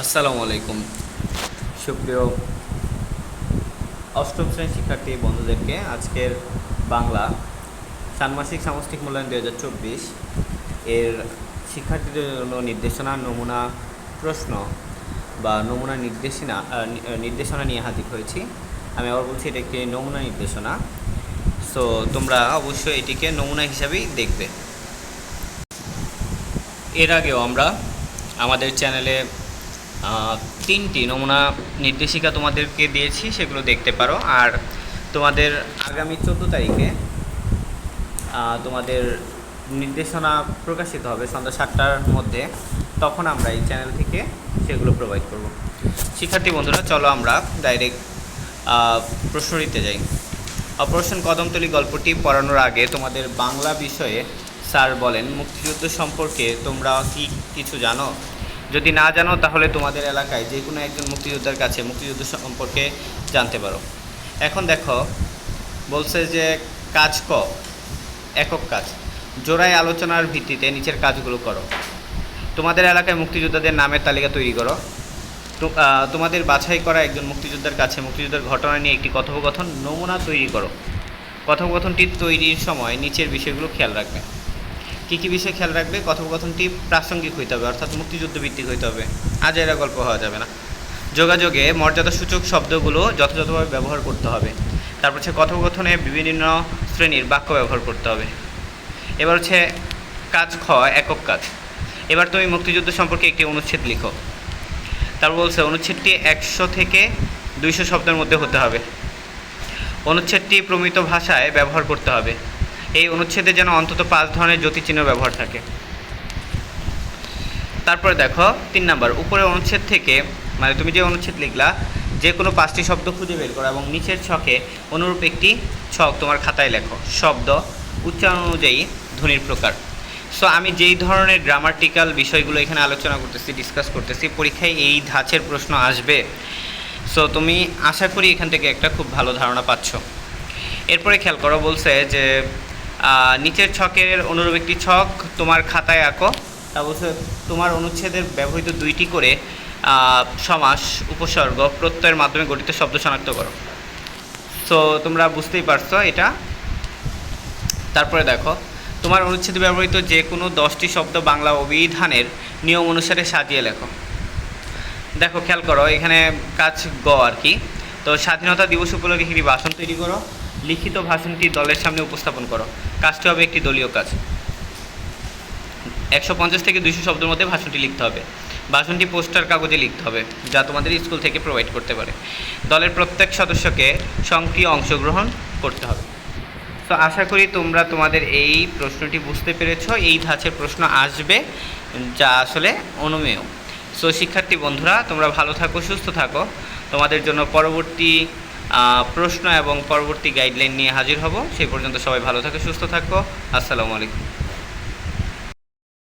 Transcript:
আসসালামু আলাইকুম। সুপ্রিয় অষ্টম শ্রেণীর শিক্ষার্থী বন্ধুদেরকে আজকের বাংলা ষান্মাসিক সামষ্টিক মূল্যায়ন 2024 এর শিক্ষার্থীদের জন্য নির্দেশনা, নমুনা প্রশ্ন বা নমুনা নির্দেশনা নিয়ে হাজির হয়েছি। আমি আবার বলছি, এটা একটি নমুনা নির্দেশনা। সো তোমরা অবশ্যই এটিকে নমুনা হিসাবেই দেখবে। এর আগেও আমরা আমাদের চ্যানেলে 3টি নমুনা নির্দেশিকা তোমাদেরকে দিয়েছি, সেগুলো দেখতে পারো। আর তোমাদের আগামী 14 তারিখে তোমাদের নির্দেশনা প্রকাশিত হবে সন্ধ্যা 7টার মধ্যে। তখন আমরা এই চ্যানেল থেকে সেগুলো প্রোভাইড করব। শিক্ষার্থী বন্ধুরা, চলো আমরা ডাইরেক্ট প্রশ্ন নিতে যাই। অপারেশন কদমতলী গল্পটি পড়ানোর আগে তোমাদের বাংলা বিষয়ে স্যার বলেন, মুক্তিযুদ্ধ সম্পর্কে তোমরা কি কিছু জানো? যদি না জানো তাহলে তোমাদের এলাকায় যে কোনো একজন মুক্তিযোদ্ধার কাছে মুক্তিযুদ্ধ সম্পর্কে জানতে পারো। এখন দেখো, বলছে যে কাজ ক, একক কাজ, জোড়ায় আলোচনার ভিত্তিতে নিচের কাজগুলো করো। তোমাদের এলাকায় মুক্তিযোদ্ধাদের নামের তালিকা তৈরি করো। তোমাদের বাছাই করা একজন মুক্তিযোদ্ধার কাছে মুক্তিযুদ্ধের ঘটনা নিয়ে একটি কথোপকথন নমুনা তৈরি করো। কথোপকথনটি তৈরির সময় নিচের বিষয়গুলো খেয়াল রাখবে। কী কী বিষয় খেয়াল রাখবে? কথোপকথনটি প্রাসঙ্গিক হইতে হবে, অর্থাৎ মুক্তিযুদ্ধ ভিত্তিক হইতে হবে, আজাইরা গল্প হওয়া যাবে না। যোগাযোগে মর্যাদাসূচক শব্দগুলো যথাযথভাবে ব্যবহার করতে হবে। তারপর হচ্ছে কথোপকথনে বিভিন্ন শ্রেণীর বাক্য ব্যবহার করতে হবে। এবার হচ্ছে কাজ খ, একক কাজ। এবার তুমি মুক্তিযুদ্ধ সম্পর্কে একটি অনুচ্ছেদ লিখো। তারপর বলছে অনুচ্ছেদটি 100 থেকে 200 শব্দের মধ্যে হতে হবে। অনুচ্ছেদটি প্রমিত ভাষায় ব্যবহার করতে হবে। এই অনুচ্ছেদে যেন অন্তত 5 ধরনের জ্যোতিচিহ্ন ব্যবহার থাকে। তারপরে দেখো 3 নাম্বার, উপরে অনুচ্ছেদ থেকে, মানে তুমি যে অনুচ্ছেদ লিখলা, যে কোনো 5টি শব্দ খুঁজে বের করো এবং নিচের ছকে অনুরূপ একটি ছক তোমার খাতায় লেখো। শব্দ, উচ্চারণ অনুযায়ী ধ্বনির প্রকার। সো আমি যেই ধরনের গ্রামাটিক্যাল বিষয়গুলো এখানে আলোচনা করতেছি, ডিসকাস করতেছি, পরীক্ষায় এই ধাঁচের প্রশ্ন আসবে। সো তুমি আশা করি এখান থেকে একটা খুব ভালো ধারণা পাচ্ছ। এরপরে খেয়াল করো, বলছে যে নিচের ছকের অনুরূপ একটি ছক তোমার খাতায় আঁকো। তা বলছে তোমার অনুচ্ছেদের ব্যবহৃত 2টি করে সমাস, উপসর্গ, প্রত্যয়ের মাধ্যমে গঠিত শব্দ শনাক্ত করো। সো তোমরা বুঝতেই পারছো এটা। তারপরে দেখো, তোমার অনুচ্ছেদে ব্যবহৃত যে কোনো 10টি শব্দ বাংলা অভিধানের নিয়ম অনুসারে সাজিয়ে লেখো। দেখো খেয়াল করো, এখানে কাজ গ আর কি। তো স্বাধীনতা দিবস উপলক্ষে একটি ভাষণ তৈরি করো। লিখিত ভাষণটি দলের সামনে উপস্থাপন করো। কাজটি হবে একটি দলীয় কাজ। 150 থেকে 200 শব্দের মধ্যে ভাষণটি লিখতে হবে। ভাষণটি পোস্টার কাগজে লিখতে হবে, যা তোমাদের স্কুল থেকে প্রোভাইড করতে পারে। দলের প্রত্যেক সদস্যকে সক্রিয় অংশগ্রহণ করতে হবে। তো আশা করি তোমরা তোমাদের এই প্রশ্নটি বুঝতে পেরেছো। এই ধাঁচের প্রশ্ন আসবে, যা আসলে অনুমেয়। সো শিক্ষার্থী বন্ধুরা, তোমরা ভালো থাকো, সুস্থ থাকো। তোমাদের জন্য পরবর্তী প্রশ্ন এবং পরবর্তী গাইডলাইন নিয়ে হাজির হব। সেই পর্যন্ত সবাই ভালো থাকো, সুস্থ থাকো। আসসালামু আলাইকুম।